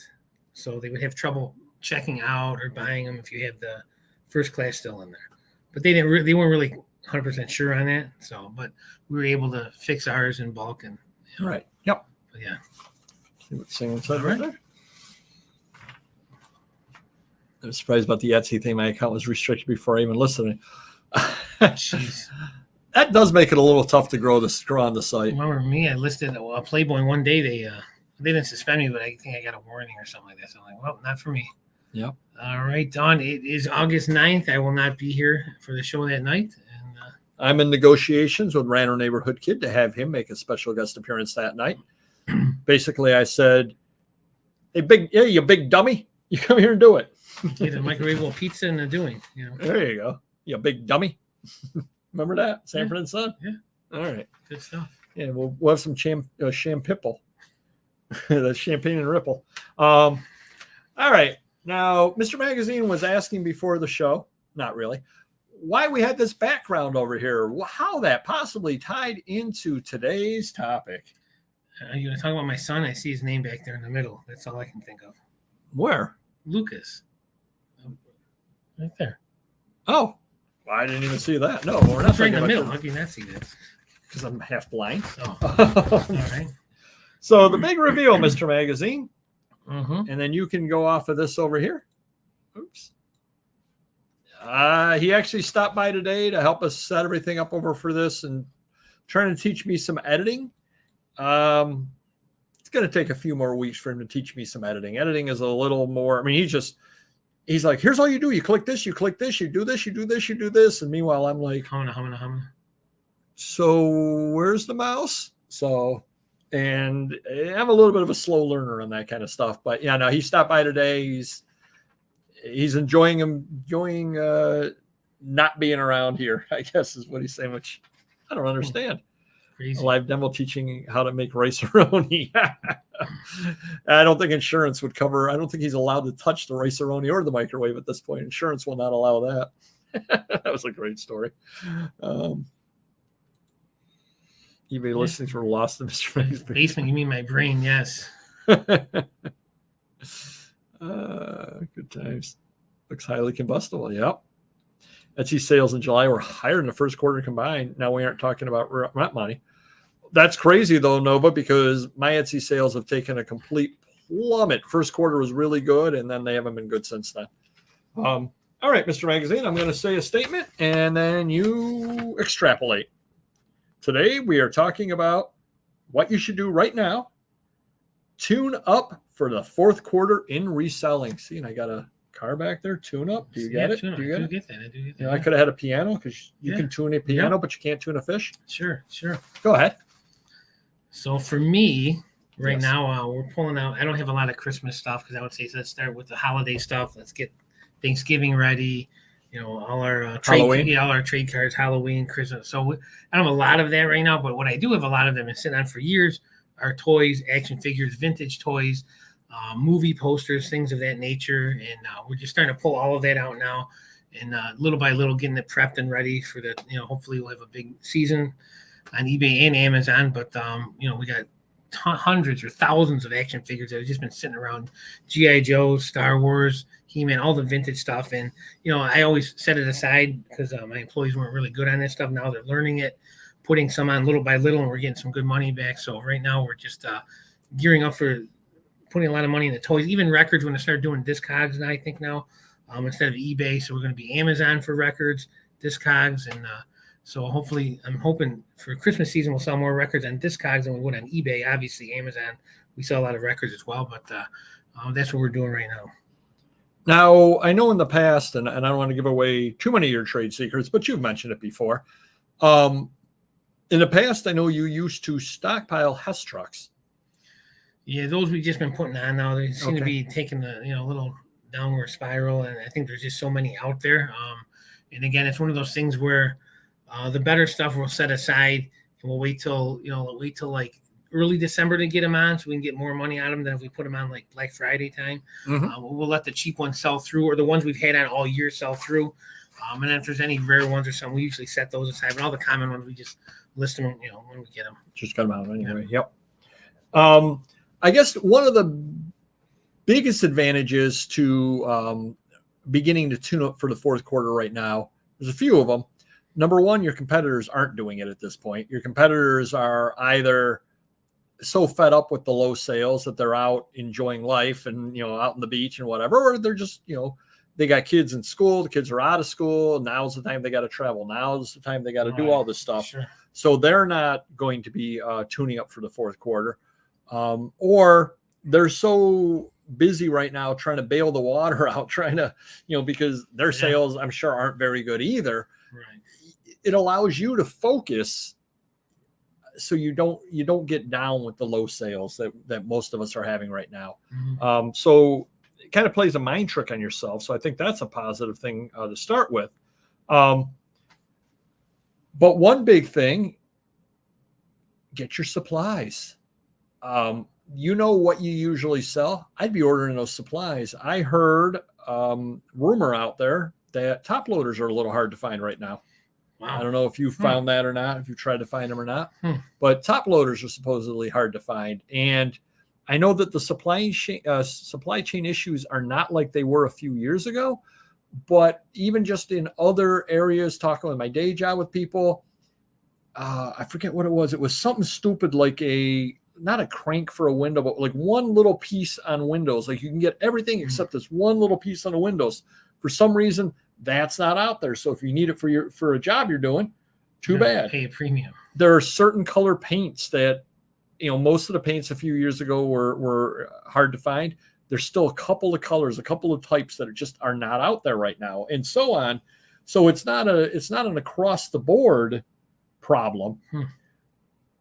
Speaker 2: So they would have trouble checking out or buying them if you have the first class still in there. But they weren't really 100% sure on that. So, but we were able to fix ours in bulk and
Speaker 1: Right. Yep.
Speaker 2: But yeah.
Speaker 1: See what Sam said right there. I was surprised about the Etsy thing. My account was restricted before I even listed it.
Speaker 2: Jeez.
Speaker 1: That does make it a little tough to grow on the site.
Speaker 2: Remember me? I listed a Playboy one day. They didn't suspend me, but I think I got a warning or something like that. So I'm like, well, not for me.
Speaker 1: Yep.
Speaker 2: All right, Don. It is August 9th. I will not be here for the show that night. And
Speaker 1: I'm in negotiations with Randall Neighborhood Kid to have him make a special guest appearance that night. Basically, I said, "Hey, you big dummy, you come here and do it."
Speaker 2: Get a microwavable pizza and a doing.
Speaker 1: There you go. You big dummy. Remember that Sanford and Son?
Speaker 2: Yeah.
Speaker 1: All right.
Speaker 2: Good stuff.
Speaker 1: Yeah, we'll have some champipple. That's champagne and ripple. All right. Now, Mr. Magazine was asking before the show, not really, why we had this background over here, how that possibly tied into today's topic.
Speaker 2: Are you going to talk about my son? I see his name back there in the middle. That's all I can think of.
Speaker 1: Where?
Speaker 2: Lucas. Right there.
Speaker 1: Oh, well, I didn't even see that. No, we're not
Speaker 2: It's right in the middle. How can you not see that?
Speaker 1: Because I'm half blind.
Speaker 2: Oh. All right.
Speaker 1: So the big reveal, Mr. Magazine.
Speaker 2: Mm-hmm.
Speaker 1: And then you can go off of this over here. Oops. He actually stopped by today to help us set everything up over for this and trying to teach me some editing. It's going to take a few more weeks for him to teach me some editing. Editing is a little more, I mean, he's like, here's all you do. You click this, you do this, you do this, you do this. And meanwhile, I'm like,
Speaker 2: Humana.
Speaker 1: So where's the mouse? And I'm a little bit of a slow learner on that kind of stuff, but yeah, no, he stopped by today. He's enjoying not being around here, I guess is what he's saying, which I don't understand.
Speaker 2: Crazy.
Speaker 1: A live demo teaching how to make rice-a-roni. I don't think insurance would cover. I don't think he's allowed to touch the rice-a-roni or the microwave at this point. Insurance will not allow that. That was a great story. eBay listings were lost in Mr. Meg's
Speaker 2: basement. You mean my brain? Yes.
Speaker 1: Good times. Looks highly combustible. Yep. Etsy sales in July were higher than the first quarter combined. Now we aren't talking about rent money. That's crazy though, Nova, because my Etsy sales have taken a complete plummet. First quarter was really good, and then they haven't been good since then. All right, Mr. Magazine, I'm going to say a statement, and then you extrapolate. Today, we are talking about what you should do right now. Tune up for the fourth quarter in reselling. See, and I got a car back there. Tune up. Do you get it?
Speaker 2: Do you get that? I do get that.
Speaker 1: You know, I could have had a piano because you can tune a piano, but you can't tune a fish.
Speaker 2: Sure.
Speaker 1: Go ahead.
Speaker 2: So for me, right now, we're pulling out. I don't have a lot of Christmas stuff because I would say let's start with the holiday stuff. Let's get Thanksgiving ready. You know, all our trade cards, Halloween, Christmas. So I don't have a lot of that right now, but what I do have a lot of them and sitting on for years are toys, action figures, vintage toys, movie posters, things of that nature. And we're just starting to pull all of that out now, and little by little getting it prepped and ready for the. You know, hopefully we'll have a big season on eBay and Amazon. But you know, we got hundreds or thousands of action figures that have just been sitting around. G.I. Joe, Star Wars, He-Man, all the vintage stuff. And, you know, I always set it aside because my employees weren't really good on this stuff. Now they're learning it, putting some on little by little, and we're getting some good money back. So right now we're just gearing up for putting a lot of money in the toys. Even records, when I start doing Discogs now, I think now, instead of eBay. So we're going to be Amazon for records, Discogs, and so hopefully, I'm hoping for Christmas season we'll sell more records on Discogs than we would on eBay. Obviously, Amazon, we sell a lot of records as well, but that's what we're doing right now.
Speaker 1: Now, I know in the past, and I don't want to give away too many of your trade secrets, but you've mentioned it before. In the past, I know you used to stockpile Hess trucks.
Speaker 2: Yeah, those we've just been putting on now. They seem to be taking a little downward spiral, and I think there's just so many out there. And again, it's one of those things where the better stuff we'll set aside, and we'll wait till like early December to get them on, so we can get more money out of them than if we put them on like Black Friday time. We'll let the cheap ones sell through, or the ones we've had on all year sell through. And then if there's any rare ones or something, we usually set those aside. But all the common ones, we just list them, when we get them.
Speaker 1: Just cut them out anyway. Yep. I guess one of the biggest advantages to beginning to tune up for the fourth quarter right now, there's a few of them. Number one, your competitors aren't doing it at this point. Your competitors are either so fed up with the low sales that they're out enjoying life and, out on the beach and whatever, or they're just, they got kids in school. The kids are out of school. Now's the time they got to travel. Now's the time they got to do all this stuff.
Speaker 2: Sure.
Speaker 1: So they're not going to be tuning up for the fourth quarter. Or they're so busy right now trying to bail the water out, trying to, because their sales, I'm sure, aren't very good either.
Speaker 2: Right.
Speaker 1: It allows you to focus so you don't get down with the low sales that most of us are having right now. So it kind of plays a mind trick on yourself. So I think that's a positive thing to start with. But one big thing, get your supplies. You know what you usually sell. I'd be ordering those supplies. I heard rumor out there that top loaders are a little hard to find right now. Wow. I don't know if you found that or not, if you tried to find them or not, but top loaders are supposedly hard to find. And I know that the supply chain issues are not like they were a few years ago, but even just in other areas, talking with my day job with people, I forget what it was. It was something stupid like not a crank for a window, but like one little piece on windows. Like you can get everything except this one little piece on the windows. For some reason, that's not out there. So if you need it for a job you're doing, too bad.
Speaker 2: Pay a premium.
Speaker 1: There are certain color paints that, most of the paints a few years ago were hard to find. There's still a couple of colors, a couple of types that are not out there right now, and so on. So it's not an across the board problem.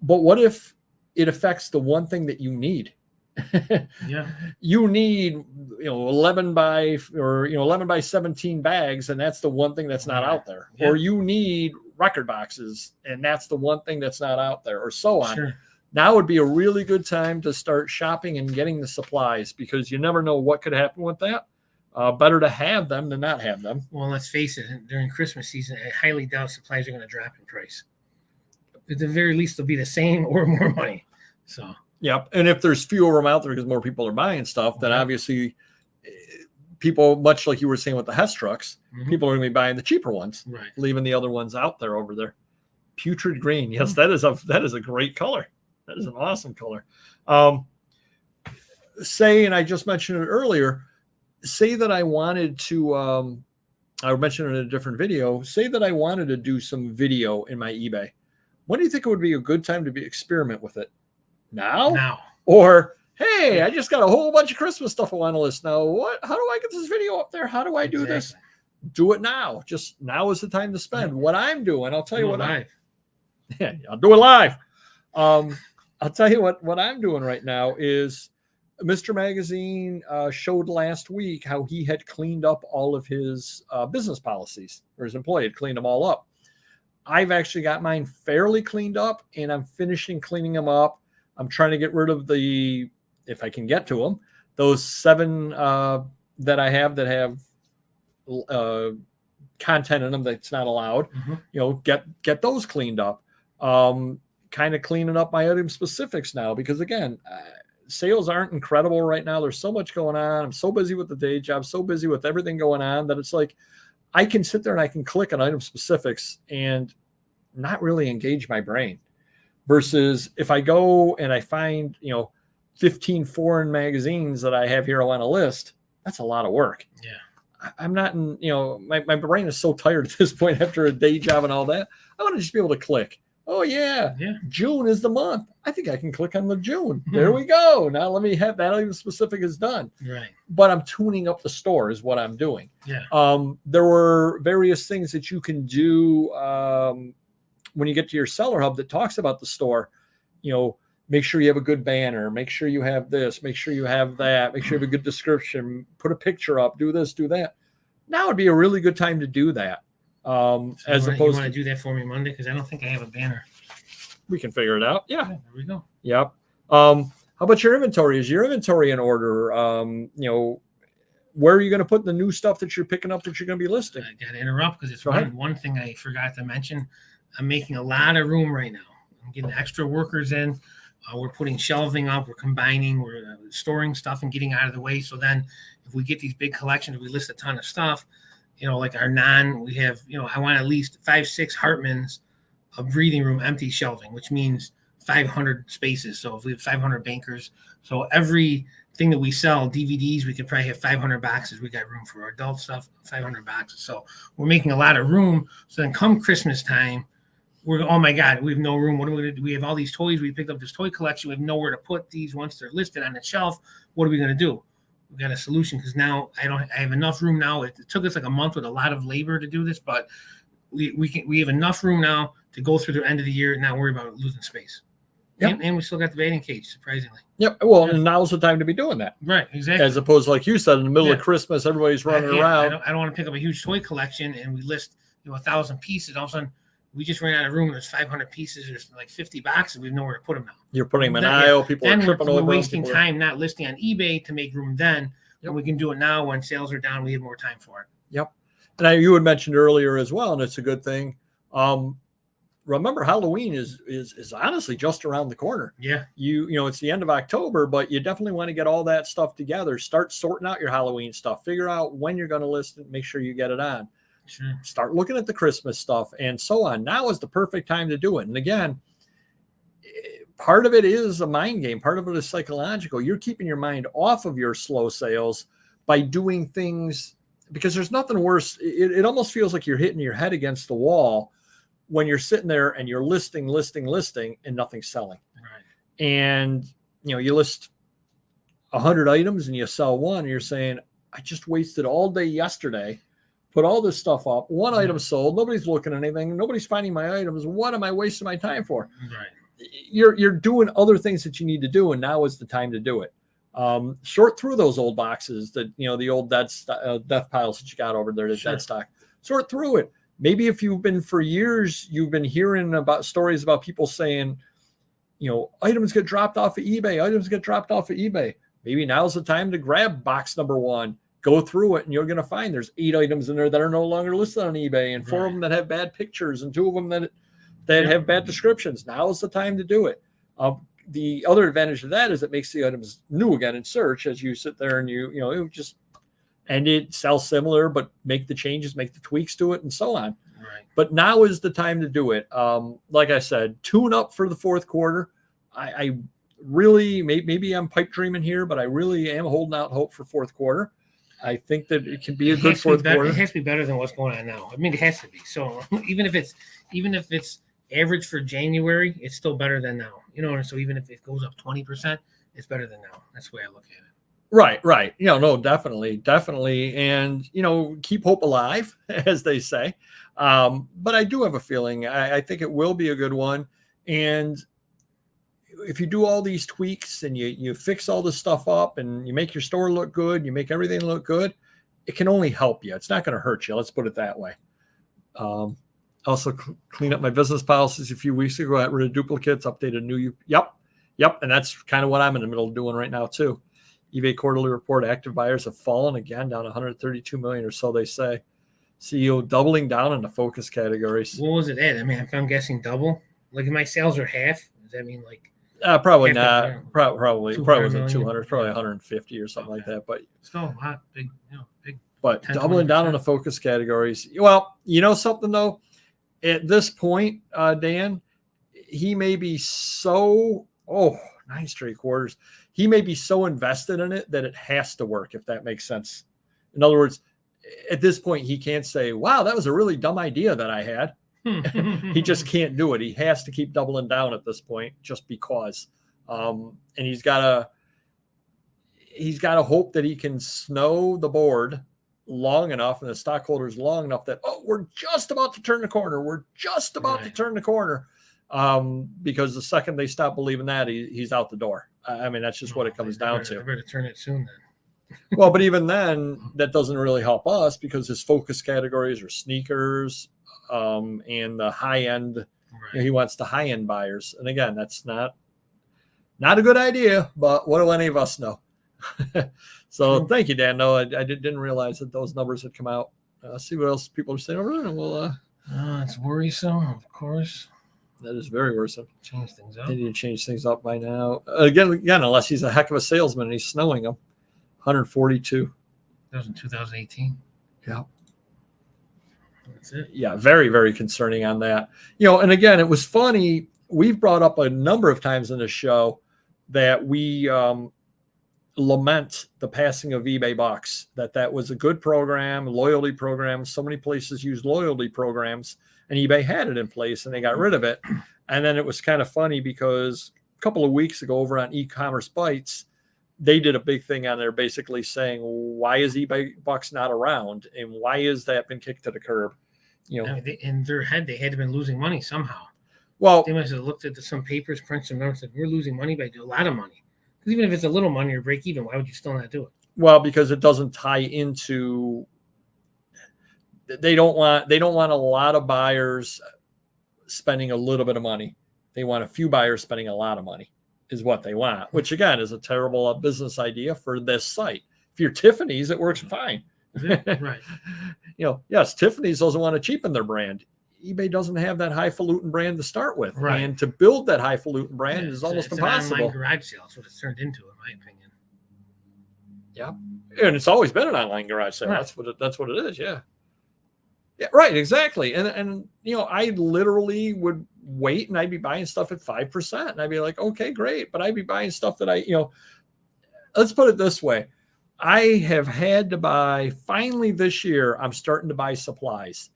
Speaker 1: But what if it affects the one thing that you need? You need 11 by 17 bags, and that's the one thing that's not out there. Or you need record boxes, and that's the one thing that's not out there, or so on.
Speaker 2: Sure.
Speaker 1: Now would be a really good time to start shopping and getting the supplies, because you never know what could happen with that. Better to have them than not have them.
Speaker 2: Well, let's face it, during Christmas season, I highly doubt supplies are going to drop in price. At the very least, they'll be the same or more money. So,
Speaker 1: yep. And if there's fewer of them out there because more people are buying stuff, then obviously people, much like you were saying with the Hess trucks, people are going to be buying the cheaper ones, leaving the other ones out there over there. Putrid green. Yes, that is a great color. That is an awesome color. And I just mentioned it earlier, say that I wanted to, I mentioned it in a different video, say that I wanted to do some video in my eBay. When do you think it would be a good time to experiment with it? Now? Or, hey, I just got a whole bunch of Christmas stuff I want to list now. How do I get this video up there? How do I do this? Do it now. Just now is the time to spend. What I'm doing, I'll tell you what I'll do it live. I'll tell you what I'm doing right now is Mr. Magazine showed last week how he had cleaned up all of his business policies, or his employee had cleaned them all up. I've actually got mine fairly cleaned up, and I'm finishing cleaning them up. I'm trying to get rid of if I can get to them, those 7 that I have that have content in them that's not allowed. Get those cleaned up. Kind of cleaning up my item specifics now, because again, sales aren't incredible right now. There's so much going on. I'm so busy with the day job, so busy with everything going on, that it's like I can sit there and I can click on item specifics and not really engage my brain. Versus if I go and I find, 15 foreign magazines that I have here on a list, that's a lot of work.
Speaker 2: Yeah.
Speaker 1: I'm not in, my brain is so tired at this point after a day job and all that. I want to just be able to click. Oh yeah. June is the month. I think I can click on the June. There we go. Now let me have that item specific is done.
Speaker 2: Right.
Speaker 1: But I'm tuning up the store is what I'm doing.
Speaker 2: Yeah.
Speaker 1: There were various things that you can do when you get to your seller hub that talks about the store. Make sure you have a good banner. Make sure you have this. Make sure you have that. Make sure you have a good description. Put a picture up. Do this. Do that. Now would be a really good time to do that.
Speaker 2: You want to do that for me Monday? Because I don't think I have a banner.
Speaker 1: We can figure it out. Yeah.
Speaker 2: There we go.
Speaker 1: Yep. How about your inventory? Is your inventory in order? Where are you going to put the new stuff that you're picking up that you're going to be listing?
Speaker 2: I got to interrupt because it's one thing I forgot to mention. I'm making a lot of room right now. I'm getting extra workers in. We're putting shelving up. We're combining. We're storing stuff and getting out of the way. So then if we get these big collections, we list a ton of stuff, like we have, I want at least 5-6 Hartmans of breathing room empty shelving, which means 500 spaces. So if we have 500 bankers, so everything that we sell, DVDs, we could probably have 500 boxes. We got room for our adult stuff, 500 boxes. So we're making a lot of room. So then come Christmas time, oh my God, we have no room. What are we going to do? We have all these toys. We picked up this toy collection. We have nowhere to put these once they're listed on the shelf. What are we going to do? We got a solution because now I have enough room now. It took us like a month with a lot of labor to do this, but we have enough room now to go through the end of the year and not worry about losing space. Yep. And we still got the batting cage, surprisingly.
Speaker 1: Yep. Well, and now's the time to be doing that.
Speaker 2: Right, exactly.
Speaker 1: As opposed to, like you said, in the middle of Christmas, everybody's running around.
Speaker 2: I don't want to pick up a huge toy collection and we list 1,000 pieces. All of a sudden, we just ran out of room. There's 500 pieces. There's like 50 boxes. We have nowhere to put them now.
Speaker 1: You're putting them in aisle. People are tripping over.
Speaker 2: We're wasting time not listing on eBay to make room then. And we can do it now when sales are down. We have more time for it.
Speaker 1: Yep. And you had mentioned earlier as well, and it's a good thing. Remember, Halloween is honestly just around the corner.
Speaker 2: Yeah.
Speaker 1: It's the end of October, but you definitely want to get all that stuff together. Start sorting out your Halloween stuff. Figure out when you're going to list it. Make sure you get it on.
Speaker 2: Sure.
Speaker 1: Start looking at the Christmas stuff and so on. Now is the perfect time to do it. And again, part of it is a mind game. Part of it is psychological. You're keeping your mind off of your slow sales by doing things, because there's nothing worse. It almost feels like you're hitting your head against the wall when you're sitting there and you're listing and nothing's selling.
Speaker 2: Right.
Speaker 1: And, you list 100 items and you sell one, and you're saying, I just wasted all day yesterday, put all this stuff up. One item sold. Nobody's looking at anything. Nobody's finding my items. What am I wasting my time for?
Speaker 2: Right.
Speaker 1: You're doing other things that you need to do, and now is the time to do it. Sort through those old boxes that, the old death piles that you got over there, the dead stock. Sort through it. Maybe if you've been hearing about stories about people saying, items get dropped off of eBay. Maybe now's the time to grab box number 1, go through it, and you're going to find there's 8 items in there that are no longer listed on eBay, and 4 of them that have bad pictures, and 2 of them that have bad descriptions. Now is the time to do it. The other advantage of that is it makes the items new again in search as you sit there and and it sells similar, but make the changes, make the tweaks to it, and so on.
Speaker 2: Right.
Speaker 1: But now is the time to do it. Like I said, tune up for the fourth quarter. I really, maybe I'm pipe dreaming here, but I really am holding out hope for fourth quarter. I think that it can be a good fourth quarter.
Speaker 2: It has to be better than what's going on now. I mean, it has to be. So even if it's average for January, it's still better than now. So even if it goes up 20%, it's better than now. That's the way I look at it.
Speaker 1: Right. No, definitely. And, keep hope alive, as they say. But I do have a feeling, I think it will be a good one. And if you do all these tweaks and you fix all this stuff up and you make your store look good, you make everything look good, it can only help you. It's not going to hurt you. Let's put it that way. Also clean up my business policies a few weeks ago, got rid of duplicates, updated new. Yep. And that's kind of what I'm in the middle of doing right now too. eBay quarterly report, active buyers have fallen again, down 132 million or so, they say. CEO doubling down in the focus categories.
Speaker 2: What was it at? I mean, if I'm guessing double, like if my sales are half, does that mean like?
Speaker 1: Probably not. Probably wasn't 200, probably 150 or something like that. But
Speaker 2: still a lot, big.
Speaker 1: But 10, doubling 20%. Down on the focus categories. Well, something though, at this point, Dan, he may be so 9 straight quarters. He may be so invested in it that it has to work, if that makes sense. In other words, at this point, he can't say, wow, that was a really dumb idea that I had. He just can't do it. He has to keep doubling down at this point just because. And he's got to hope that he can snow the board long enough and the stockholders long enough that, we're just about to turn the corner. Because the second they stop believing that, he's out the door. I mean, that's just what it comes down to.
Speaker 2: I better turn it soon then.
Speaker 1: Well, but even then, that doesn't really help us because his focus categories are sneakers and the high-end You know, he wants the high-end buyers. And again, that's not a good idea, but what do any of us know? So thank you, Dan. No, I didn't realize that those numbers had come out. See what else people are saying over there. Well,
Speaker 2: it's worrisome, of course.
Speaker 1: That is very worrisome.
Speaker 2: Change things up.
Speaker 1: They need to change things up by now. Again, unless he's a heck of a salesman and he's snowing them. 142.
Speaker 2: That was in 2018.
Speaker 1: Yeah.
Speaker 2: That's it.
Speaker 1: Yeah, very, very concerning on that. You know, and again, it was funny. We've brought up a number of times in the show that we lament the passing of eBay Bucks, that was a good program, loyalty program. So many places use loyalty programs, and eBay had it in place and they got rid of it. And then it was kind of funny because a couple of weeks ago over on E-commerce Bites, they did a big thing on there basically saying, why is eBay Bucks not around? And why is that been kicked to the curb? You know,
Speaker 2: in their head, they had to been losing money somehow.
Speaker 1: Well,
Speaker 2: they must have looked at some papers, crunched some numbers, and said, we're losing money, but I do a lot of money. Because even if it's a little money or break even, why would you still not do it?
Speaker 1: Well, because it doesn't tie into, they don't want a lot of buyers spending a little bit of money. They want a few buyers spending a lot of money is what they want, which again is a terrible business idea for this site. If you're Tiffany's, it works fine.
Speaker 2: Right.
Speaker 1: You know, yes, Tiffany's doesn't want to cheapen their brand. eBay doesn't have that highfalutin brand to start with.
Speaker 2: Right.
Speaker 1: And to build that highfalutin brand is almost impossible.
Speaker 2: An online garage sale. That's what it's turned into, in my opinion.
Speaker 1: Yeah. And it's always been an online garage sale.
Speaker 2: Right.
Speaker 1: That's what it is. Yeah. Yeah, right. Exactly. And you know, I literally would wait and I'd be buying stuff at 5%. And I'd be like, okay, great. But I'd be buying stuff that let's put it this way. I have had to buy, finally this year, I'm starting to buy supplies.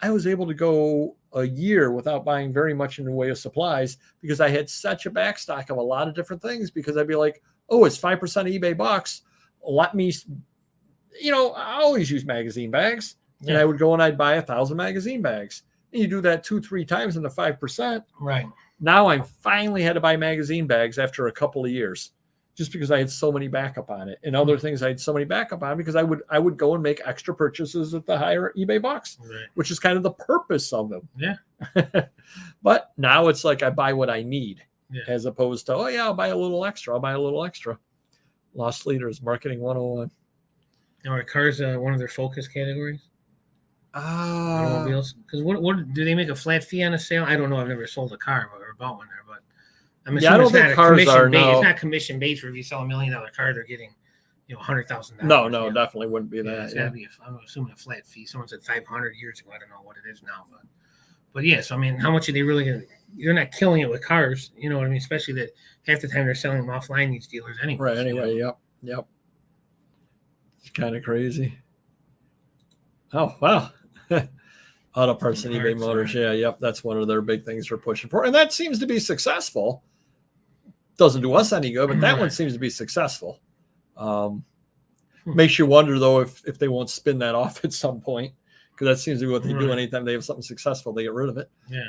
Speaker 1: I was able to go a year without buying very much in the way of supplies because I had such a backstock of a lot of different things, because I'd be like, oh, it's 5% eBay Bucks. Let me, I always use magazine bags. Yeah. And I would go and I'd buy 1,000 magazine bags. And you do that 2-3 times in the 5%.
Speaker 2: Right.
Speaker 1: Now I finally had to buy magazine bags after a couple of years, just because I had so many backup on it, and other things I had so many backup on, because I would go and make extra purchases at the higher eBay Bucks, right, which is kind of the purpose of them.
Speaker 2: Yeah.
Speaker 1: But now it's like I buy what I need, as opposed to, oh yeah, I'll buy a little extra. Lost leaders, marketing 101.
Speaker 2: Now are cars one of their focus categories? Automobiles? Because what do they make a flat fee on a sale? I don't know. I've never sold a car or bought one there, but I'm assuming
Speaker 1: I don't think cars are. No.
Speaker 2: It's not commission based where if you sell $1 million car, they're getting, $100,000.
Speaker 1: No, definitely wouldn't be that.
Speaker 2: It's got to be. I'm assuming a flat fee. Someone said 500 years ago. I don't know what it is now, but yes. I mean, how much are they really going to? You're not killing it with cars. You know what I mean? Especially that half the time they're selling them offline, these dealers anyway.
Speaker 1: Right. Anyway. Yep. It's kind of crazy. Oh wow. Auto parts and eBay Motors. Right. Yeah. Yep. That's one of their big things they're pushing for, and that seems to be successful. Doesn't do us any good, but that one seems to be successful. Makes you wonder though if they won't spin that off at some point, because that seems to be what they do. Anytime they have something successful, they get rid of it.
Speaker 2: Yeah.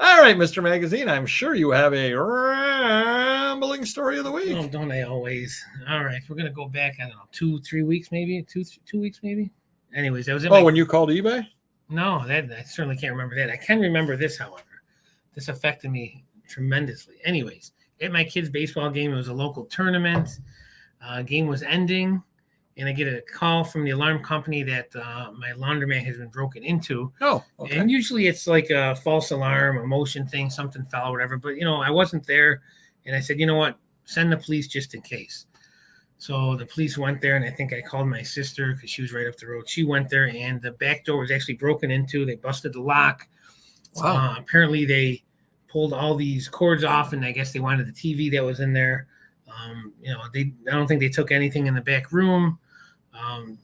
Speaker 1: All right, Mr. Magazine, I'm sure you have a rambling story of the week.
Speaker 2: Oh, don't they always? All right, we're gonna go back. I don't know, 2-3 weeks, maybe 2 weeks, maybe. Anyways, that was it.
Speaker 1: When you called eBay?
Speaker 2: No, I certainly can't remember that. I can remember this, however. This affected me tremendously. Anyways, at my kid's baseball game, it was a local tournament. Game was ending, and I get a call from the alarm company that my laundromat has been broken into.
Speaker 1: Oh, okay.
Speaker 2: And usually it's like a false alarm, a motion thing, something fell or whatever. But, I wasn't there. And I said, you know what? Send the police just in case. So the police went there, and I think I called my sister because she was right up the road. She went there, and the back door was actually broken into. They busted the lock.
Speaker 1: Wow.
Speaker 2: Apparently they pulled all these cords off, and I guess they wanted the TV that was in there. I don't think they took anything in the back room.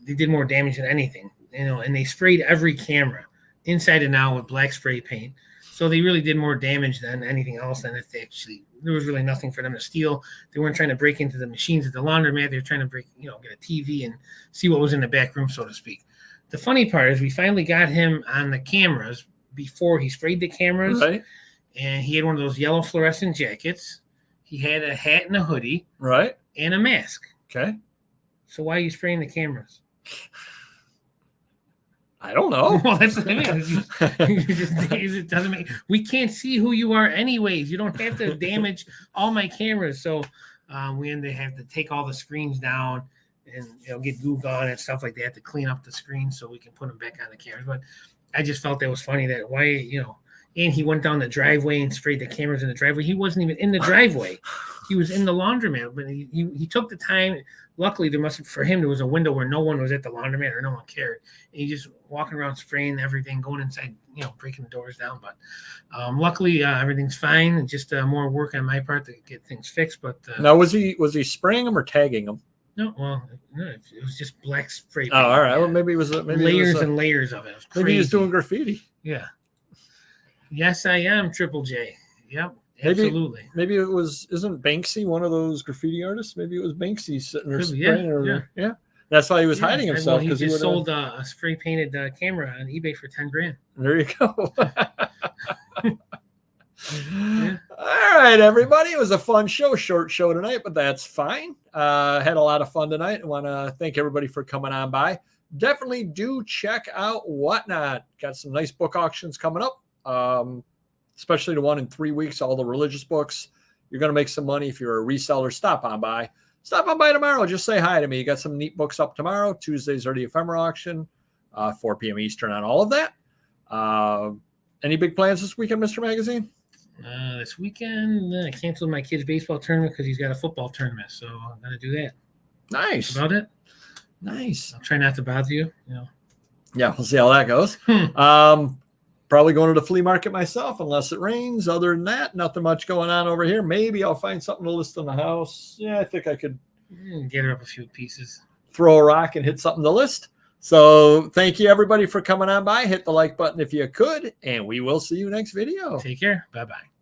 Speaker 2: They did more damage than anything, and they sprayed every camera inside and out with black spray paint. So they really did more damage than anything else. And if there was really nothing for them to steal. They weren't trying to break into the machines at the laundromat. They were trying to get a TV and see what was in the back room, so to speak. The funny part is we finally got him on the cameras before he sprayed the cameras.
Speaker 1: Right.
Speaker 2: And he had one of those yellow fluorescent jackets. He had a hat and a hoodie.
Speaker 1: Right.
Speaker 2: And a mask.
Speaker 1: Okay.
Speaker 2: So why are you spraying the cameras?
Speaker 1: I don't know.
Speaker 2: Well, that's what I mean. It doesn't make. We can't see who you are, anyways. You don't have to damage all my cameras. So we end up have to take all the screens down and get goo gone and stuff like that to clean up the screens so we can put them back on the cameras. But I just felt that was funny that and he went down the driveway and sprayed the cameras in the driveway. He wasn't even in the driveway. He was in the laundromat, but he took the time. Luckily, for him, there was a window where no one was at the laundromat or no one cared. And he just walking around spraying everything, going inside, breaking the doors down. But luckily, everything's fine. And just more work on my part to get things fixed. But
Speaker 1: now, was he spraying them or tagging them?
Speaker 2: No, it was just black spray paint.
Speaker 1: Oh, all right. Well, maybe it was
Speaker 2: layers and layers of it.
Speaker 1: Maybe he was doing graffiti.
Speaker 2: Yeah. Yes, I am Triple J. Yep. Absolutely.
Speaker 1: Maybe it was. Isn't Banksy one of those graffiti artists? Maybe it was Banksy sitting there spraying. Yeah. That's why he was hiding himself.
Speaker 2: Well, he just sold a spray painted camera on eBay for $10,000.
Speaker 1: There you go. All right, everybody. It was a fun show, short show tonight, but that's fine. Had a lot of fun tonight. I want to thank everybody for coming on by. Definitely do check out Whatnot. Got some nice book auctions coming up. Especially the one in 3 weeks, all the religious books. You're going to make some money if you're a reseller. Stop on by tomorrow. Just say hi to me. You got some neat books up tomorrow. Tuesdays are the ephemera auction, 4 p.m. Eastern on all of that. Any big plans this weekend, Mr. Magazine?
Speaker 2: This weekend, I canceled my kid's baseball tournament because he's got a football tournament. So I'm going to do that.
Speaker 1: Nice.
Speaker 2: That's about it.
Speaker 1: Nice.
Speaker 2: I'll try not to bother you.
Speaker 1: Yeah, we'll see how that goes. Probably going to the flea market myself unless it rains. Other than that, nothing much going on over here. Maybe I'll find something to list in the house. Yeah, I think I could
Speaker 2: get up a few pieces.
Speaker 1: Throw a rock and hit something to list. So thank you, everybody, for coming on by. Hit the like button if you could, and we will see you next video.
Speaker 2: Take care. Bye-bye.